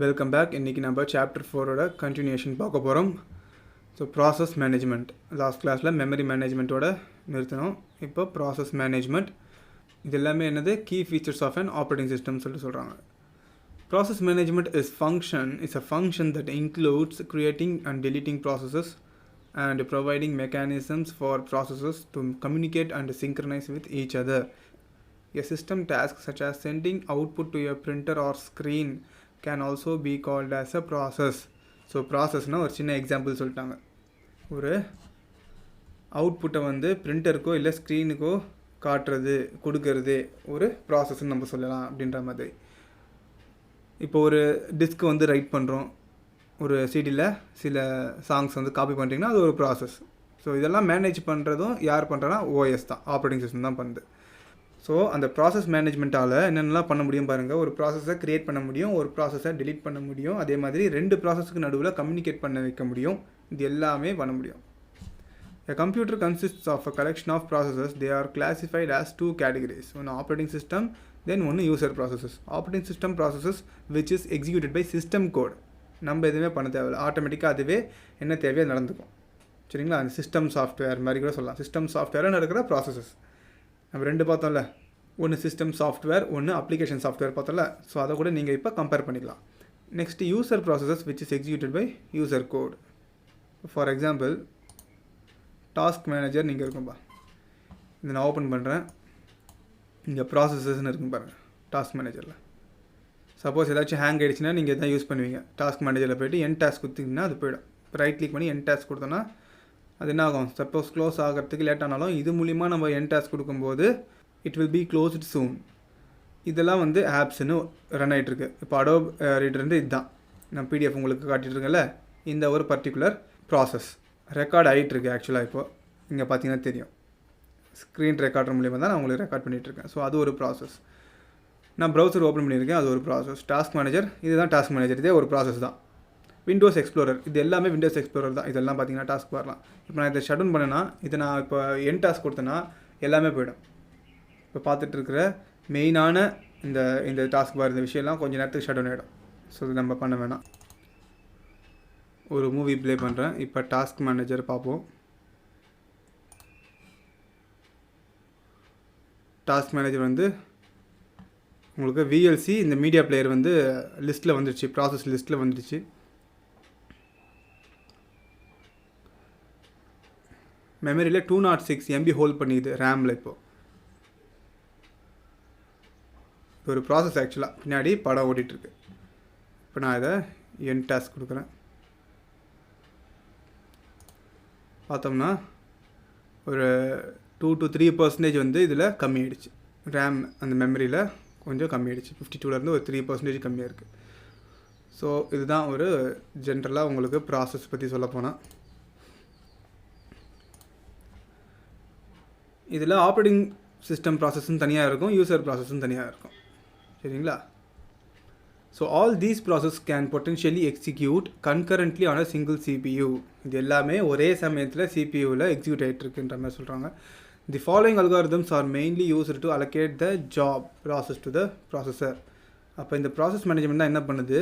Welcome back. இன்றைக்கி நம்ம chapter 4ஓட continuation பார்க்க போகிறோம். ஸோ ப்ராசஸ் மேனேஜ்மெண்ட் லாஸ்ட் கிளாஸில் மெமரி மேனேஜ்மெண்ட்டோட நிறுத்தணும். இப்போ ப்ராசஸ் மேனேஜ்மெண்ட் இது எல்லாமே என்னது key features of an operating system சொல்கிறாங்க. Process management is a function that includes creating and deleting processes and providing mechanisms for processes to communicate and synchronize with each other. A system task such as sending output to a printer or screen can also be called as a process. So ப்ராசஸ்னால் ஒரு சின்ன example சொல்லிட்டாங்க. ஒரு அவுட்புட்டை வந்து பிரிண்டருக்கோ இல்லை ஸ்க்ரீனுக்கோ காட்டுறது கொடுக்கறது ஒரு ப்ராசஸ்ன்னு நம்ம சொல்லலாம் அப்படின்ற மாதிரி. இப்போ ஒரு டிஸ்க் வந்து ரைட் பண்ணுறோம், ஒரு சிடியில் சில சாங்ஸ் வந்து காப்பி பண்ணுறீங்கன்னா அது ஒரு ப்ராசஸ். ஸோ இதெல்லாம் மேனேஜ் பண்ணுறதும் யார் பண்ணுறன்னா ஓஎஸ் தான், ஆப்ரேட்டிங் சிஸ்டம் தான் பண்ணுது. ஸோ அந்த ப்ராசஸ் மேனேஜ்மெண்ட்டால் என்னென்னலாம் பண்ண முடியும் பாருங்கள். ஒரு ப்ராசஸை க்ரியேட் பண்ண முடியும், ஒரு ப்ராசஸை டெலீட் பண்ண முடியும், அதே மாதிரி 2 ப்ராசஸ்க்கு நடுவில் கம்யூனிகேட் பண்ண வைக்க முடியும். இது எல்லாமே பண்ண முடியும். A computer consists of a collection of processes. They are classified as 2 categories. One operating system, then one user processes. Operating system processes which is executed by system code. நம்ம எதுவுமே பண்ண தேவையில்லை, ஆட்டோமேட்டிக்காக அதுவே என்ன தேவையோ நடந்துக்கும். சரிங்களா? அந்த சிஸ்டம் சாஃப்ட்வேர் மாதிரி கூட சொல்லலாம். சிஸ்டம் சாஃப்ட்வேராக நடக்கிற ப்ராசஸஸ் நம்ம 2 பார்த்தோம்ல, ஒன்று சிஸ்டம் சாஃப்ட்வேர், ஒன்று அப்ளிகேஷன் சாஃப்ட்வேர் பார்த்தோம்ல. ஸோ அதை கூட நீங்கள் இப்போ கம்பேர் பண்ணிக்கலாம். Next user processes which is executed by user code. For example task manager நீங்கள் இருக்கும்பா, இதை நான் ஓப்பன் பண்ணுறேன். இங்கே ப்ராசஸஸ்ன்னு இருக்கும் பாருங்கள் டாஸ்க் மேனேஜரில். சப்போஸ் ஏதாச்சும் ஹேங் ஆகிடுச்சுன்னா நீங்கள் இதான் யூஸ் பண்ணுவீங்க. டாஸ்க் மேனேஜரில் போய்ட்டு என் டாஸ்க் கொடுத்தீங்கன்னா அது போய்டும். இப்போ ரைட் கிளிக் பண்ணி என் டாஸ்க் கொடுத்தோன்னா அது என்ன ஆகும், சப்போஸ் க்ளோஸ் ஆகிறதுக்கு லேட் ஆனாலும் இது மூலிமா நம்ம என் டாஸ்க் கொடுக்கும்போது இட் வில் பி க்ளோஸ்ட் சூன். இதெல்லாம் வந்து ஆப்ஸ்ன்னு ரன் ஆகிட்டுருக்கு. இப்போ அடோப் ரீடர் வந்து இதுதான் நான் பிடிஎஃப் உங்களுக்கு காட்டிகிட்ருக்கேன்ல, இந்த ஒரு பர்டிகுலர் ப்ராசஸ் ரெக்கார்ட் ஆகிட்டுருக்கு. ஆக்சுவலாக இப்போது இங்கே பார்த்தீங்கன்னா தெரியும், ஸ்க்ரீன் ரெக்கார்டர் மூலிமா தான் நான் உங்களுக்கு ரெக்கார்ட் பண்ணிகிட்ருக்கேன். ஸோ அது ஒரு ப்ராசஸ். நான் ப்ரௌசர் ஓப்பன் பண்ணியிருக்கேன், அது ஒரு ப்ராசஸ். டாஸ்க் மேனேஜர் இதுதான் டாஸ்க் மேனேஜர், இதே ஒரு ப்ராசஸ் தான். விண்டோஸ் எக்ஸ்ப்ளோரர் இது எல்லாமே விண்டோஸ் எக்ஸ்ப்ளோரர் தான். இதெல்லாம் பார்த்தீங்கன்னா டாஸ்க் வரலாம். இப்போ நான் இதை ஷட் டவுன் பண்ணேன்னா, இதை நான் இப்போ என் டாஸ்க் கொடுத்தேன்னா எல்லாமே போய்டும். இப்போ பார்த்துட்டு இருக்கிற மெயினான இந்த டாஸ்க் பார் இந்த விஷயம்லாம் கொஞ்சம் நேரத்துக்கு ஷட் டவுன் ஆகிடும். ஸோ இது நம்ம பண்ண வேணாம். ஒரு மூவி ப்ளே பண்ணுறேன். இப்போ டாஸ்க் மேனேஜர் பார்ப்போம். டாஸ்க் மேனேஜர் வந்து உங்களுக்கு விஎல்சி இந்த மீடியா பிளேயர் வந்து லிஸ்ட்டில் வந்துடுச்சு, ப்ராசஸ் லிஸ்ட்டில் வந்துடுச்சு. மெமரியில் 206 MB ஹோல்ட் பண்ணிக்குது ரேமில். இப்போது ஒரு ப்ராசஸ் ஆக்சுவலாக பின்னாடி படம் ஓடிட்டுருக்கு. இப்போ நான் இதை என் டாஸ்க் கொடுக்குறேன். பார்த்தோம்னா ஒரு 2 to 3% வந்து இதில் கம்மியாயிடுச்சு. ரேம் அந்த மெமரியில் கொஞ்சம் கம்மியாயிடுச்சு. 52 ஒரு 3% கம்மியாக இருக்குது. ஸோ இதுதான் ஒரு ஜென்ரலாக உங்களுக்கு ப்ராசஸ் பற்றி சொல்ல போனால். இதில் ஆப்ரேட்டிங் சிஸ்டம் ப்ராசஸும் தனியாக இருக்கும், யூசர் ப்ராசஸும் தனியாக இருக்கும். சரிங்களா? So all these process can potentially execute concurrently on a single CPU. இது எல்லாமே ஒரே சமயத்தில் சிபியூவில் எக்ஸிக்யூட் ஆகிட்டுருக்குன்ற மாதிரி சொல்கிறாங்க. The following algorithms are mainly used to allocate the job process to the processor. அப்போ இந்த ப்ராசஸ் மேனேஜ்மெண்ட் தான் என்ன பண்ணுது,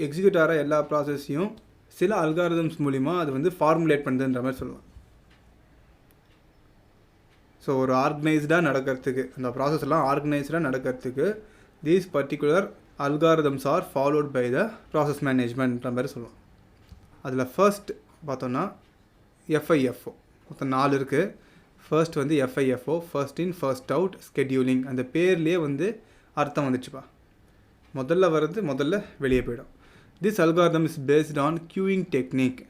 எக்ஸிக்யூட் ஆகிற எல்லா ப்ராசஸையும் சில அல்காரிதம்ஸ் மூலிமா அது வந்து ஃபார்முலேட் பண்ணுதுன்ற மாதிரி சொல்லலாம். ஸோ ஒரு ஆர்கனைஸ்டாக நடக்கிறதுக்கு, அந்த ப்ராசஸ்லாம் ஆர்கனைஸ்டாக நடக்கிறதுக்கு these particular algorithms are followed by the process மேனேஜ்மெண்ட்ன்ற மாதிரி சொல்லலாம். அதில் ஃபர்ஸ்ட் பார்த்தோன்னா FIFO மொத்தம் 4 இருக்குது. ஃபர்ஸ்ட் வந்து FIFO, first in first out scheduling. அந்த பேர்லேயே வந்து அர்த்தம் வந்துச்சுப்பா, முதல்ல வர்றது முதல்ல வெளியே போயிடும். This algorithm is based on queuing technique.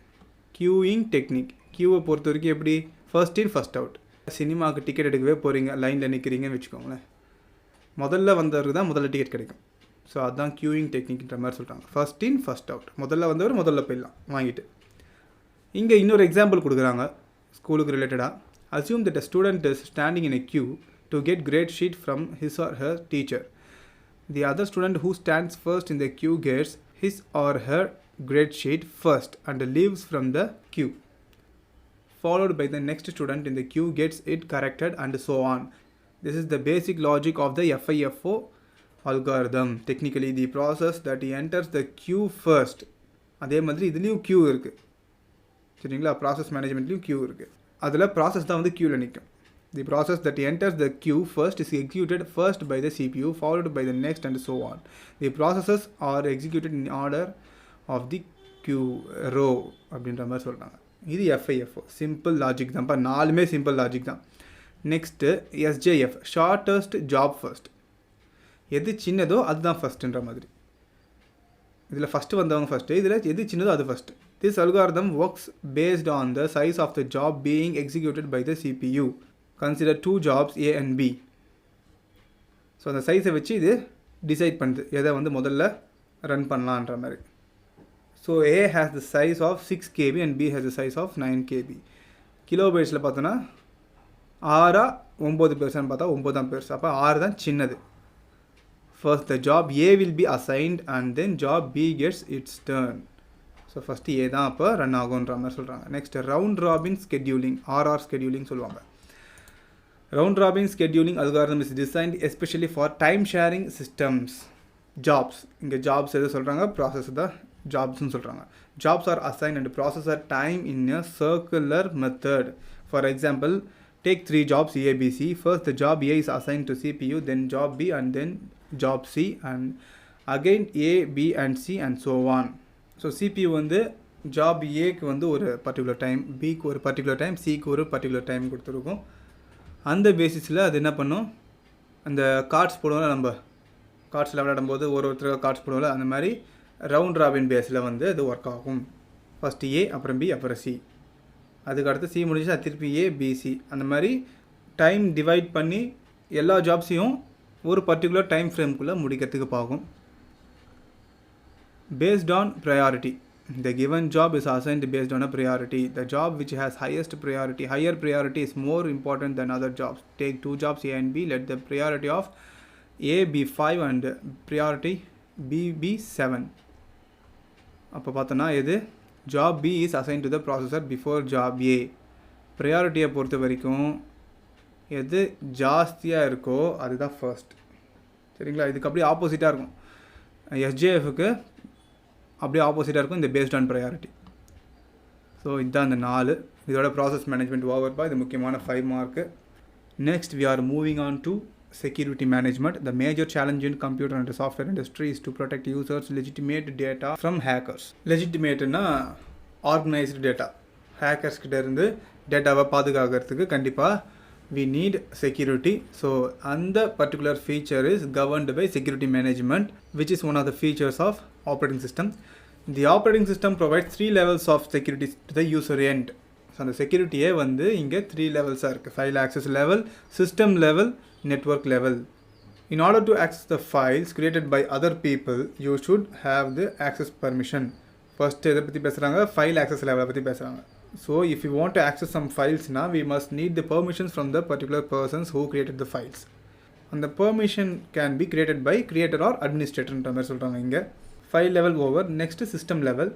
கியூவை பொறுத்த வரைக்கும் எப்படி, ஃபர்ஸ்ட் இன் ஃபர்ஸ்ட் அவுட். சினிமாவுக்கு டிக்கெட் எடுக்கவே போகிறீங்க, லைனில் நிற்கிறீங்கன்னு வச்சுக்கோங்களேன், முதல்ல வந்தவருக்கு தான் முதல்ல டிக்கெட் கிடைக்கும். ஸோ அதுதான் கியூயிங் டெக்னிக்ன்ற மாதிரி சொல்கிறாங்க. ஃபர்ஸ்ட் இன் ஃபர்ஸ்ட் அவுட், முதல்ல வந்தவர் முதல்ல போயிடலாம் வாங்கிட்டு. இங்கே இன்னொரு எக்ஸாம்பிள் கொடுக்குறாங்க ஸ்கூலுக்கு ரிலேட்டடாக. Assume that a student is standing in a queue to get grade sheet from his or her teacher. The other student who stands first in the queue gets his or her grade sheet first and leaves from the queue, followed by the next student in the queue gets it corrected and so on. This is the basic logic of the FIFO algorithm. Technically the process that enters the queue first. அதே மாதிரி இதுலேயும் queue இருக்குது. சரிங்களா, process மேனேஜ்மெண்ட்லேயும் queue இருக்குது. அதில் process தான் வந்து queueல நிற்கும். The process that enters the queue first is executed first by the CPU, followed by the next and so on. The processes are executed in order of the queue row அப்படின்ற மாதிரி சொல்கிறாங்க. இது FIFO, simple logic தான்ப்பா, 4மே simple logic தான். Next SJF, shortest job first. எது சின்னதோ அதுதான் ஃபஸ்ட்டுன்ற மாதிரி. இதில் ஃபஸ்ட்டு வந்தவங்க ஃபஸ்ட்டு, இதில் எது சின்னதோ அது first. This algorithm works based on the size of the job being executed by the CPU. Consider 2 jobs A and B. So அந்த சைஸை வச்சு இது டிசைட் பண்ணுது எதை வந்து முதல்ல ரன் பண்ணலான்ற மாதிரி. So A has the size of 6 KB and B has the size of 9 KB. கிலோபைட்ஸில் பார்த்தோன்னா 6 9 பெருசான்னு பார்த்தா 9 பெருசு, அப்போ 6 தான் சின்னது. First the job A will be assigned and then job B gets its turn. So first A தான் அப்போ run ஆகுன்ற மாதிரி சொல்கிறாங்க. நெக்ஸ்ட் ரவுண்ட் ராபின் ஸ்கெட்யூலிங், RR ஸ்கெட்யூலிங் சொல்லுவாங்க. Round robin scheduling algorithm is designed especially for time sharing systems. Jobs, இங்கே jobs எது சொல்கிறாங்க, process தான் jobsனு சொல்கிறாங்க. Jobs are assigned and processor time in a circular method. For example, take 3 jobs A, B, C. First the job A is assigned to CPU, then job B and then job C and again A, B and C and so on. So CPU வந்து job Aக்கு வந்து ஒரு particular time, Bக்கு ஒரு particular time, Cக்கு ஒரு particular time கொடுத்துருக்கோம். அந்த பேசிஸில் அது என்ன பண்ணும், அந்த கார்ட்ஸ் போடுவோம்ல, நம்ம கார்ட்ஸில் விளையாடும்போது ஒருத்தருக்கு கார்ட்ஸ் போடுவோம்ல, அந்த மாதிரி ரவுண்ட் ராபின் பேஸில் வந்து அது ஒர்க் ஆகும். ஃபஸ்ட்டு A அப்புறம் B அப்புறம் C, அதுக்கடுத்து C முடிஞ்சு அது திருப்பி A B C, அந்த மாதிரி டைம் டிவைட் பண்ணி எல்லா ஜாப்ஸையும் ஒரு பர்டிகுலர் டைம் ஃப்ரேம்குள்ளே முடிக்கிறதுக்கு பார்க்கும். Based on priority, the given job is assigned based on a priority. The job which has highest priority, higher priority is more important than other jobs. Take 2 jobs A and B, let the priority of A be 5 and priority B be 7. அப்போ பார்த்தோன்னா இது job B is assigned to the processor before job A. ப்ரையாரிட்டியை பொறுத்த வரைக்கும் எது ஜாஸ்தியாக இருக்கோ அதுதான் ஃபர்ஸ்ட். சரிங்களா, இதுக்கு அப்படியே ஆப்போசிட்டாக இருக்கும். SJFக்கு அப்படியே ஆப்போசிட்டாக இருக்கும் இந்த பேஸ்ட் ஆன் ப்ரையாரிட்டி. ஸோ இதுதான் இந்த 4. இதோட ப்ராசஸ் மேனேஜ்மெண்ட் ஓவர்பா, இது முக்கியமான 5 mark. Next we are moving on to security management. The major challenge in computer and software industry is to protect users legitimate data from hackers. லெஜிட்டிமேட்னா organised data, ஹேக்கர்ஸ்கிட்ட இருந்து டேட்டாவை பாதுகாக்கிறதுக்கு கண்டிப்பாக we need security. So and the particular feature is governed by security management, which is one of the features of operating system. The operating system provides 3 levels of security to the user end. So the security வந்து இங்கே 3 levels இருக்கு. File access level, system level, network level. In order to access the files created by other people, you should have the access permission. First எதை பற்றி பேசுகிறாங்க, file access level பற்றி பேசுகிறாங்க. So if you want to access some files now, we must need the permissions from the particular persons who created the files. And the permission can be created by creator or administrator ன்ற மாதிரி சொல்கிறாங்க இங்கே. File level over. Next system level.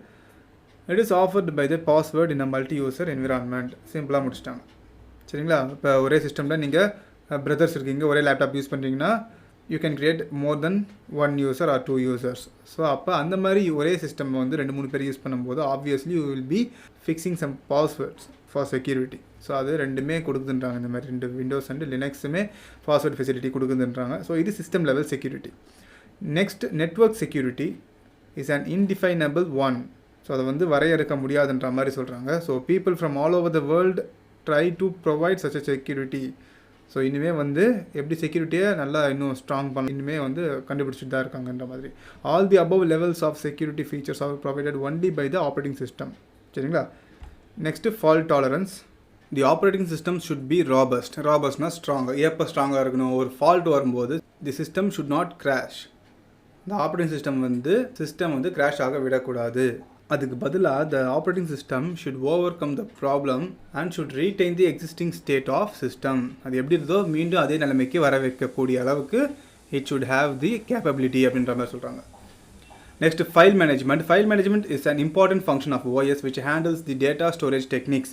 It is offered by the password in a multi-user environment. சிம்பிளாக முடிச்சிட்டாங்க. சரிங்களா, இப்போ ஒரே சிஸ்டமில் நீங்கள் பிரதர்ஸ் இருக்கீங்க, ஒரே லேப்டாப் யூஸ் பண்ணுறீங்கன்னா you can create more than 1 user or 2 users. So அப்போ அந்த மாதிரி ஒரே சிஸ்டம் வந்து 2-3 பேர் யூஸ் பண்ணும்போது obviously you will be fixing some passwords for security. So அது ரெண்டுமே கொடுக்குதுன்றாங்க, இந்த மாதிரி 2 விண்டோஸ் அண்ட் லினக்ஸுமே பாஸ்வேர்ட் ஃபெசிலிட்டி கொடுக்குதுன்றாங்க. ஸோ இது system level security. Next network security is an indefinable one. So அதை வந்து வரையறுக்க முடியாதுன்ற மாதிரி சொல்கிறாங்க. So people from all over the world try to provide such a security. So இனிமேல் வந்து எப்படி செக்யூரிட்டியை நல்லா இன்னும் ஸ்ட்ராங் பண்ண இனிமேல் வந்து கண்டுபிடிச்சிட்டு தான் இருக்காங்கன்ற மாதிரி. All the above levels of security features are provided only by the operating system. சரிங்களா, next fault tolerance. The operating system should be robust. ராபஸ்ட்னா ஸ்ட்ராங்காக, எப்போ ஸ்ட்ராங்காக இருக்கணும், ஒரு ஃபால்ட் வரும்போது the system should not crash. இந்த ஆப்ரேட்டிங் சிஸ்டம் வந்து கிராஷ் ஆக விடக்கூடாது. அதுக்கு பதிலாக the operating system should overcome the problem and should retain the existing state of system. அது எப்படி இருந்தோ மீண்டும் அதே நிலைமைக்கு வர வைக்கக்கூடிய அளவுக்கு it should have the capability அப்படின்ற மாதிரி சொல்கிறாங்க. Next file management. File management is an important function of OS which handles the data storage techniques.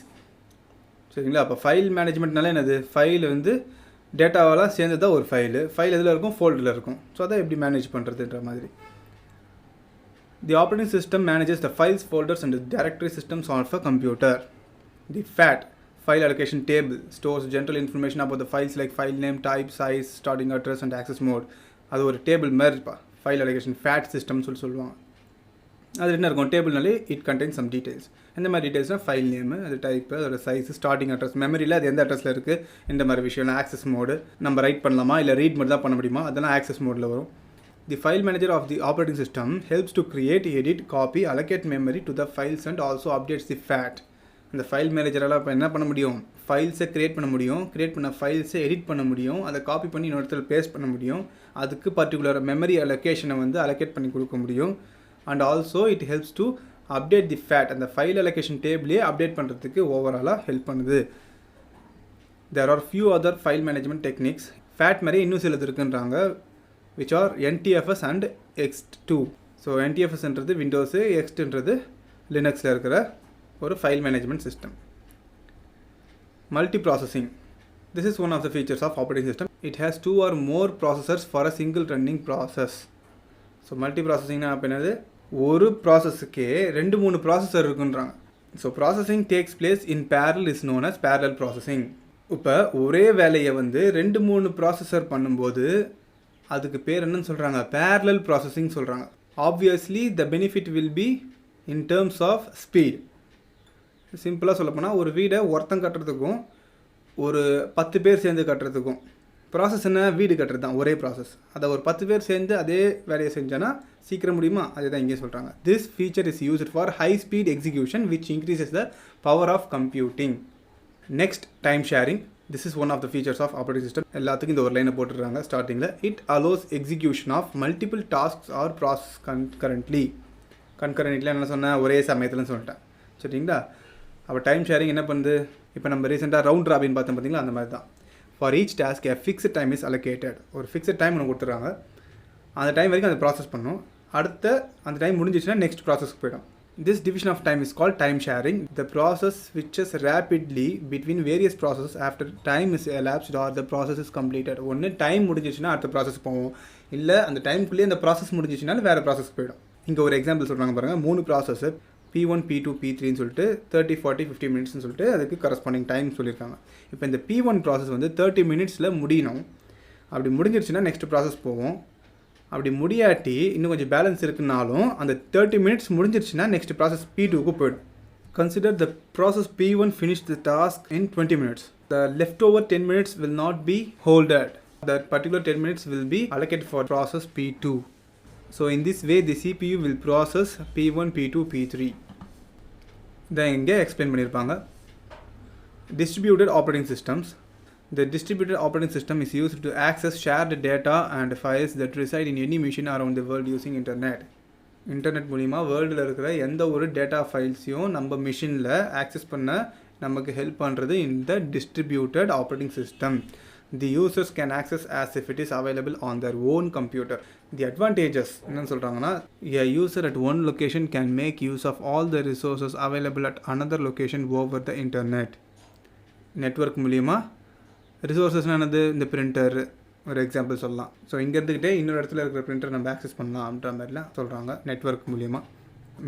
சரிங்களா, அப்போ ஃபைல் மேனேஜ்மெண்ட்னால என்னது, ஃபைல் வந்து டேட்டாவெல்லாம் சேர்ந்து தான் ஒரு ஃபைல் எதில் இருக்கும், ஃபோல்டரில் இருக்கும். ஸோ அதை எப்படி மேனேஜ் பண்ணுறதுன்ற மாதிரி. The operating system manages the files, folders and the directory systems of a computer. The FAT, file allocation table, stores general information about the files like file name, type, size, starting address and access mode. அது ஒரு table மாதிரி இருப்பா, file allocation FAT system சொல்லுவாங்க. அது என்ன இருக்கும், டேபிள்னாலே it contains some details. எந்த மாதிரி டீட்டெயில்ஸ்னால் ஃபைல் நேமு, அது டைப்பு, அதோட சைஸ், ஸ்டார்டிங் அட்ரஸ், மெமரியில் அது எந்த அட்ரஸில் இருக்குது, இந்த மாதிரி விஷயம். ஆக்சஸ் மோடு, நம்ம ரைட் பண்ணலாமா இல்லை ரீட் மட்டும் தான் பண்ண முடியுமா, அதெல்லாம் ஆக்சஸ் மோடில் வரும். The file manager of the operating system helps to create, edit, copy, allocate memory to the files and also updates the FAT. அந்த ஃபைல் மேனேஜரால் இப்போ என்ன பண்ண முடியும், ஃபைல்ஸை க்ரியேட் பண்ண முடியும், க்ரியேட் பண்ண ஃபைல்ஸை எடிட் பண்ண முடியும், அதை காப்பி பண்ணி இன்னொரு இடத்துல பேஸ்ட் பண்ண முடியும், அதுக்கு பர்டிகுலர் மெமரி அலோகேஷனை வந்து அலோகேட் பண்ணி கொடுக்க முடியும். And also it helps to update the FAT, அந்த ஃபைல் அலோகேஷன் டேபிளே அப்டேட் பண்ணுறதுக்கு ஓவராலாக ஹெல்ப் பண்ணுது. There are few other file management techniques. FAT மாதிரி இன்னும் சிலது இருக்குன்றாங்க, which are NTFS and X2. ஸோ NTFSன்றது விண்டோஸு, X2ன்றது லினக்ஸில் இருக்கிற ஒரு file management system. Multi processing. This is one of the features of operating system. It has 2 or more processors for a single running process. So multi ப்ராசஸிங்னா அப்போ என்னது, ஒரு ப்ராசஸுக்கே 2-3 ப்ராசஸர் இருக்குன்றாங்க. So processing takes place in parallel is known as parallel processing. இப்போ ஒரே வேலையை வந்து 2-3 ப்ராசஸர் பண்ணும்போது அதுக்கு பேர் என்னன்னு சொல்கிறாங்க, parallel processing சொல்கிறாங்க. Obviously the benefit will be in terms of speed. சிம்பிளாக சொல்லப்போனால் ஒரு வீடை ஒருத்தன் கட்டுறதுக்கும் ஒரு 10 பேர் சேர்ந்து கட்டுறதுக்கும் ப்ராசஸ் என்ன, வீடு கட்டுறது தான் ஒரே ப்ராசஸ். அதை ஒரு 10 பேர் சேர்ந்து அதே வேலையை செஞ்சோன்னா சீக்கிரம் முடியுமா, அதே தான் இங்கே சொல்கிறாங்க. This feature is used for high speed execution which increases the power of computing. Next, time sharing. This is one of the features of operating system. எல்லாத்துக்கும் இந்த ஒரு லைனை போட்டுடுறாங்க ஸ்டார்டிங்கில். It allows execution of multiple tasks or process concurrently. என்ன சொன்னேன், ஒரே சமயத்தில்னு சொல்லிட்டேன். சரிங்களா. அப்போ டைம் ஷேரிங் என்ன பண்ணுது, இப்போ நம்ம ரீசெண்டாக ரவுண்ட் ராபின் பார்த்தோம் பார்த்தீங்களா, அந்த மாதிரி தான். For each task a fixed time is allocated. ஒரு ஃபிக்ஸ்ட் டைம் ஒன்று கொடுத்துட்றாங்க, அந்த டைம் வரைக்கும் அதை ப்ராசஸ் பண்ணணும். அடுத்த அந்த டைம் முடிஞ்சிச்சுன்னா நெக்ஸ்ட் ப்ராசஸ்க்கு போயிடும். This division of time is called time sharing. The process switches rapidly between various processes after time is elapsed or the process is completed. ஒன்று டைம் முடிஞ்சிச்சுன்னா அடுத்த ப்ராசஸ் போவோம், இல்லை அந்த டைமுக்குள்ளேயே அந்த ப்ராசஸ் முடிஞ்சிச்சுனாலும் வேறு ப்ராசஸ் போயிடும். இங்கே ஒரு எக்ஸாம்பிள் சொல்கிறாங்க பாருங்கள், 3 ப்ராசஸ் P1, P2, P3ன்னு சொல்லிட்டு 30, 40, 50 மினிட்ஸ்னு சொல்லிட்டு அதுக்கு கரஸ்பாண்டிங் டைம் சொல்லியிருக்காங்க. இப்போ இந்த P1 ப்ராசஸ் வந்து 30 மினிட்ஸில் முடியணும். அப்படி முடிஞ்சிருச்சுன்னா நெக்ஸ்ட் ப்ராசஸ் போவோம். அப்படி முடியாட்டி இன்னும் கொஞ்சம் பேலன்ஸ் இருக்குனாலும் அந்த 30 மினிட்ஸ் முடிஞ்சிருச்சுன்னா நெக்ஸ்ட் ப்ராசஸ் P2க்கு போயிடும். Consider the process P1 finish the task in 20 minutes. The left over 10 minutes will not be holded. That particular 10 minutes will be allocated for process P2. So in this way the CPU will process P1, P2, P3. Then இங்கே explain பண்ணியிருப்பாங்க. Distributed operating systems. The distributed operating system is used to access shared data and files that reside in any machine around the world using internet. Internet மூலிமா வேர்ல்டில் இருக்கிற எந்த ஒரு data ஃபைல்ஸையும் நம்ம மிஷினில் access பண்ண நமக்கு ஹெல்ப் பண்ணுறது இந்த distributed operating system. The users can access as if it is available on their own computer. The advantages என்னன்னு சொல்கிறாங்கன்னா, a user at one location can make use of all the resources available at another location over the internet. Network மூலிமா ரிசோர்ஸஸ்னால் என்னது, இந்த printer ஒரு example சொல்லலாம். So இங்கே இருந்துக்கிட்டே இன்னொரு இடத்துல இருக்கிற பிரிண்டர் நம்ம ஆக்சஸ் பண்ணலாம்ன்ற மாதிரிலாம் சொல்கிறாங்க நெட்வொர்க் மூலிமா.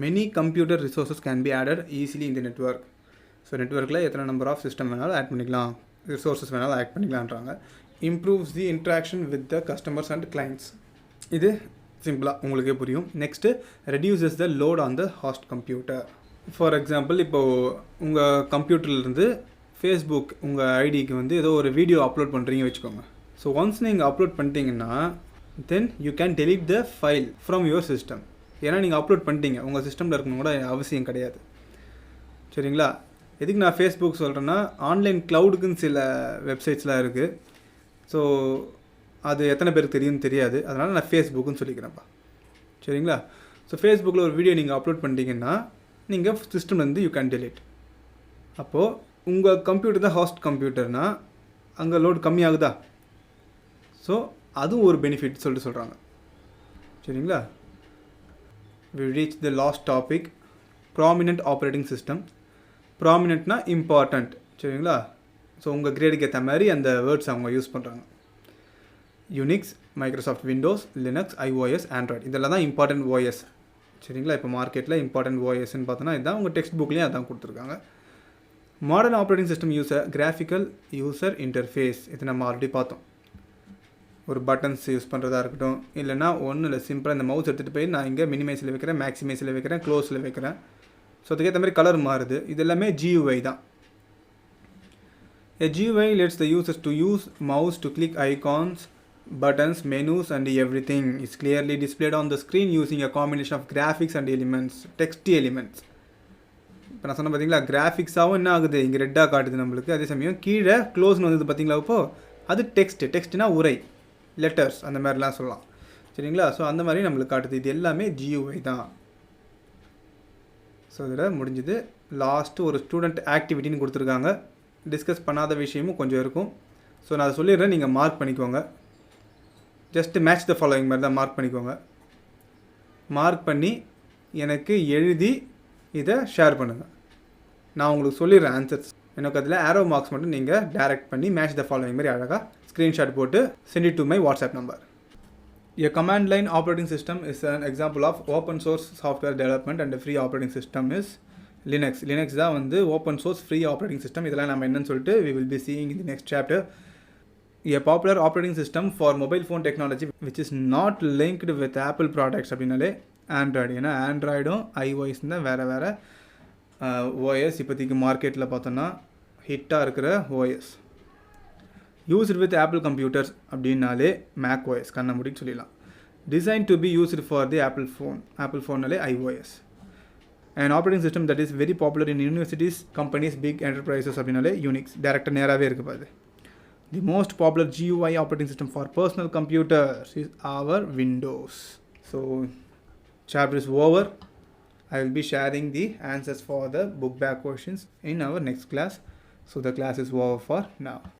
Many computer resources can be added easily இந்த நெட்வொர்க். ஸோ நெட்வொர்க்கில் எத்தனை நம்பர் ஆஃப் சிஸ்டம் வேணாலும் ஆட் பண்ணிக்கலாம், ரிசோர்ஸஸ் வேணாலும் ஆட் பண்ணிக்கலான்றாங்க. Improves the interaction with the customers and clients. இது சிம்பிளாக உங்களுக்கே புரியும். Next, reduces the load on the host computer. For example, இப்போது உங்கள் கம்ப்யூட்டர்லேருந்து ஃபேஸ்புக் உங்கள் ஐடிக்கு வந்து ஏதோ ஒரு வீடியோ அப்லோட் பண்ணுறீங்க வச்சுக்கோங்க. ஸோ ஒன்ஸ் நீங்கள் அப்லோட் பண்ணிட்டீங்கன்னா then you can delete the file from your system. ஏன்னா நீங்கள் அப்லோட் பண்ணிட்டீங்க, உங்கள் சிஸ்டமில் இருக்கணும் கூட அவசியம் கிடையாது. சரிங்களா. எதுக்கு நான் ஃபேஸ்புக் சொல்கிறேன்னா, ஆன்லைன் க்ளவுடுக்குன்னு சில வெப்சைட்ஸ்லாம் இருக்குது. ஸோ அது எத்தனை பேருக்கு தெரியும்னு தெரியாது, அதனால் நான் ஃபேஸ்புக்குன்னு சொல்லிக்கிறேன்ப்பா. சரிங்களா. ஸோ ஃபேஸ்புக்கில் ஒரு வீடியோ நீங்கள் அப்லோட் பண்ணிட்டீங்கன்னா நீங்கள் சிஸ்டம்லேருந்து யூ கேன் டெலீட். அப்போது உங்கள் கம்ப்யூட்டர் தான் ஹாஸ்ட் கம்ப்யூட்டர்னால் அங்கே லோடு கம்மியாகுதா? ஸோ அதுவும் ஒரு பெனிஃபிட் சொல்லிட்டு சொல்கிறாங்க. சரிங்களா. we reach the last topic, prominent operating system. ப்ராமினென்ட்னா இம்பார்ட்டண்ட். சரிங்களா. ஸோ உங்கள் கிரேடுக்கு ஏற்ற மாதிரி அந்த வேர்ட்ஸ் அவங்க யூஸ் பண்ணுறாங்க. Unix, Microsoft Windows, Linux, iOS, Android இதெல்லாம் தான் இம்பார்ட்டன்ட் ஓஎஸ். சரிங்களா? இப்போ மார்க்கெட்டில் இம்பார்ட்டன்ட் ஓஎஸ்ன்னு பார்த்தோன்னா இதுதான் உங்கள் டெக்ஸ்ட் புக்லேயும் அதான் கொடுத்துருக்காங்க. Modern operating system graphical user interface இது நம்ம ஆல்ரெடி பார்த்தோம். ஒரு பட்டன்ஸ் யூஸ் பண்ணுறதா இருக்கட்டும், இல்லைனா ஒன்றும் இல்லை, சிம்பிளாக இந்த மவுஸ் எடுத்துகிட்டு போய் நான் இங்கே மினிமைஸில் வைக்கிறேன், மேக்ஸிமைஸில் வைக்கிறேன், க்ளோஸில் வைக்கிறேன். ஸோ அதுக்கேற்ற மாதிரி கலர் மாறுது. இது எல்லாமே GUI தான். A GUI lets the users to use mouse to click icons, buttons, menus and everything is clearly displayed on the screen using a combination of graphics and elements, text elements. இப்போ நான் சொன்ன பார்த்தீங்களா, கிராஃபிக்ஸாகவும் என்ன ஆகுது இங்கே ரெட்டாக காட்டுது நம்மளுக்கு. அதே சமயம் கீழே க்ளோஸ்னு வந்தது பார்த்தீங்களா, இப்போது அது டெக்ஸ்ட்னா உரை, லெட்டர்ஸ் அந்த மாதிரிலாம் சொல்லலாம். சரிங்களா? ஸோ அந்த மாதிரி நம்மளுக்கு காட்டுது. இது எல்லாமே GUI தான். ஸோ இதில் முடிஞ்சுது. லாஸ்ட்டு ஒரு ஸ்டூடெண்ட் ஆக்டிவிட்டின்னு கொடுத்துருக்காங்க. டிஸ்கஸ் பண்ணாத விஷயமும் கொஞ்சம் இருக்கும். ஸோ நான் அதை சொல்லிடுறேன், நீங்கள் மார்க் பண்ணிக்கோங்க. ஜஸ்ட்டு மேட்ச் த ஃபாலோவிங் மாதிரி தான் மார்க் பண்ணிக்கோங்க. மார்க் பண்ணி எனக்கு எழுதி இதை ஷேர் பண்ணுங்கள். நான் உங்களுக்கு சொல்லிடுறேன் ஆன்சர்ஸ். எனக்கு அதில் ஆரோ மார்க்ஸ் மட்டும் நீங்கள் டைரக்ட் பண்ணி மேட்ச் த ஃபாலோவிங் மாதிரி அழகாக ஸ்க்ரீன்ஷாட் போட்டு send it to my WhatsApp number. A command line operating system is an example of open source software development and a free operating system is Linux. Linux தான் வந்து open source free operating system. இதெல்லாம் நம்ம என்னன்னு சொல்லிட்டு we will be seeing in the next chapter. A popular operating system for mobile phone technology which is not linked with Apple products அப்படின்னாலே Android. ஏன்னா ஆண்ட்ராய்டும் iOS தான் வேறு OS இப்போதைக்கு மார்க்கெட்டில் பார்த்தோன்னா ஹிட்டாக இருக்கிற OS. Used with Apple computers அப்படின்னாலே மேக் OS கண்ண முடின்னு சொல்லிடலாம். Design to be used for the Apple ஃபோன்னாலே iOS. And operating system that is very popular in universities, companies, big enterprises அப்படின்னாலே யூனிக்ஸ். டேரெக்டாக நேராகவே இருக்குது பாது. The most popular GUI operating system for personal computers is our Windows. So chapter is over. I will be sharing the answers for the book back questions in our next class. So the class is over for now.